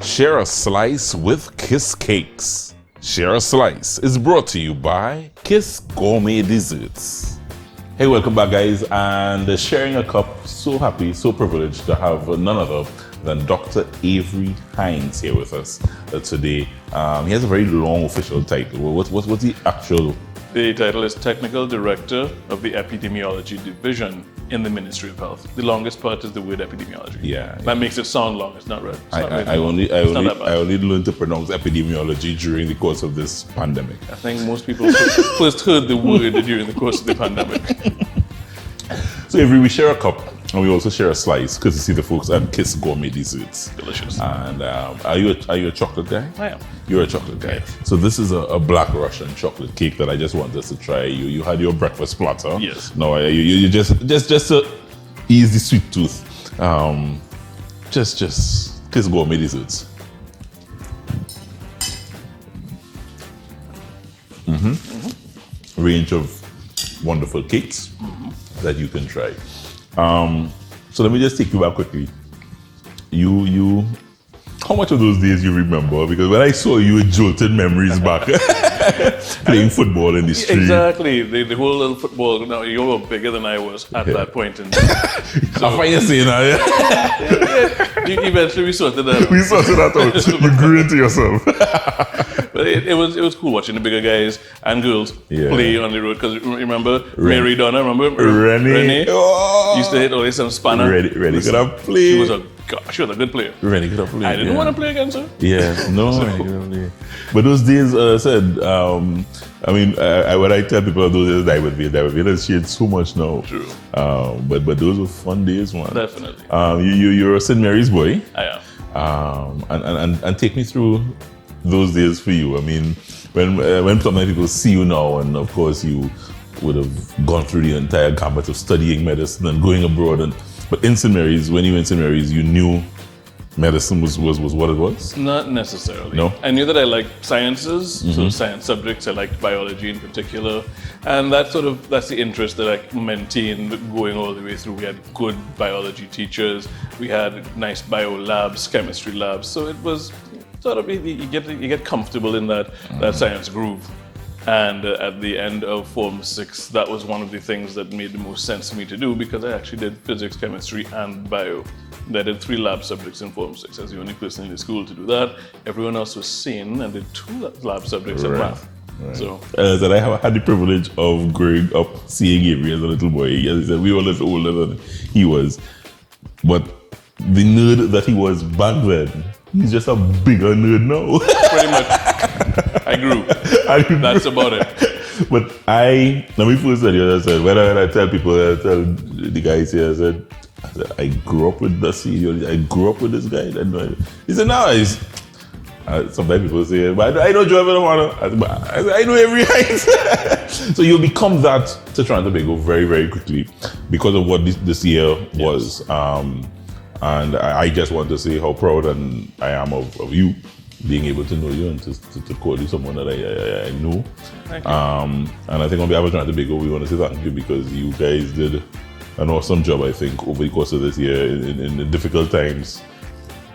Share a Slice with Kiss Cakes. Share a Slice is brought to you by Kiss Gourmet Desserts. Hey, welcome back, guys, and sharing a cup. So happy, so privileged to have none other than Dr. Avery Hinds here with us today. He has a very long official title. What's the actual? The title is Technical Director of the Epidemiology Division in the Ministry of Health. The longest part is the word epidemiology. Yeah. That makes it sound long. It's not right. I only learned to pronounce epidemiology during the course of this pandemic. I think most people first heard the word during the course of the pandemic. So Avery, we share a cup and we also share a slice because you see the folks at Kiss Gourmet Desserts. Delicious. And are you a chocolate guy? I am. You're a chocolate guy. Yes. So this is a Black Russian chocolate cake that I just want us to try. You had your breakfast platter. Yes. No, you just to ease the sweet tooth. Just Kiss Gourmet Desserts. Range of wonderful cakes that you can try. So let me just take you back quickly. You how much of those days you remember? Because when I saw you, it jolted memories back. Playing football in the street. Exactly. The whole little football. Now, you were bigger than I was at that point in time. I find you saying that. Eventually, we sorted that out. We sorted that out. You grew into yourself. But it was cool watching the bigger guys and girls play on the road. Because remember Mary Donna, remember Renee? Oh. Used to hit always some spanner. Renee could have played. She was a good player. Renee could have played. I didn't want to play against her. Yeah, no. But those days, I said, when I tell people those days, David has changed so much now. True. But those were fun days, man. Definitely. You're a St. Mary's boy. I am. And take me through those days for you. I mean, when so many people see you now, and of course you would have gone through the entire gambit of studying medicine and going abroad. But in St. Mary's, when you were in St. Mary's, you knew medicine was what it was? Not necessarily. No? I knew that I liked sciences, so science subjects. I liked biology in particular. And that's the interest that I maintained going all the way through. We had good biology teachers. We had nice bio labs, chemistry labs. So it was you get comfortable in that science groove. And at the end of Form 6, that was one of the things that made the most sense for me to do, because I actually did physics, chemistry, and bio. I did 3 lab subjects in Form 6. I was the only person in the school to do that. Everyone else was sane and did 2 lab subjects in math. Right. So that I had the privilege of growing up seeing Avery as a little boy. As I said, we were a little older than he was. But the nerd that he was back then, he's just a bigger nerd now. pretty much. I grew. That's about it. But let me first tell you, I said, when I tell people, I tell the guys here, I said, I grew up with Dusty, I grew up with this guy. He said, no, sometimes people say, but I know Joe I know Avery Hinds. So you'll become that to Toronto Tobago very, very quickly because of what this year was. And I just want to say how proud I am of you, being able to know you and to call you someone that I know. Thank you. And I think on behalf of Toronto Tobago, we want to say thank you, because you guys did an awesome job, I think, over the course of this year in difficult times,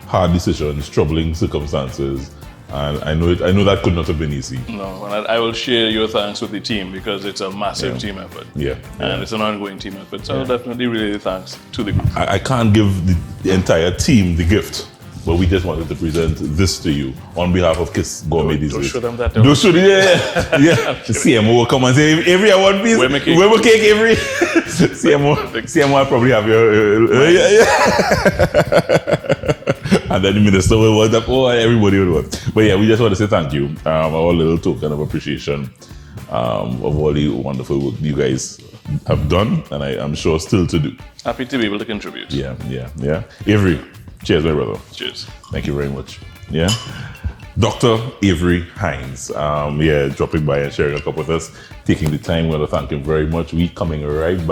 hard decisions, troubling circumstances. And I know that could not have been easy. No, and I will share your thanks with the team, because it's a massive team effort. Yeah. And it's an ongoing team effort. So definitely really thanks to the group. I can't give the entire team the gift, but we just wanted to present this to you on behalf of Kiss Gourmet Desserts. Don't show them that. Don't show them, yeah. The CMO will come and say, Avery, I want piece. Where my cake, Avery? CMO will probably have your... And then the minister will want that, everybody will want. But yeah, we just want to say thank you. Our little token of appreciation of all the wonderful work you guys have done, and I'm sure still to do. Happy to be able to contribute. Yeah. Avery, cheers, my brother. Cheers. Thank you very much. Yeah. Dr. Avery Hinds, dropping by and sharing a cup with us, taking the time. We want to thank him very much. We coming right back.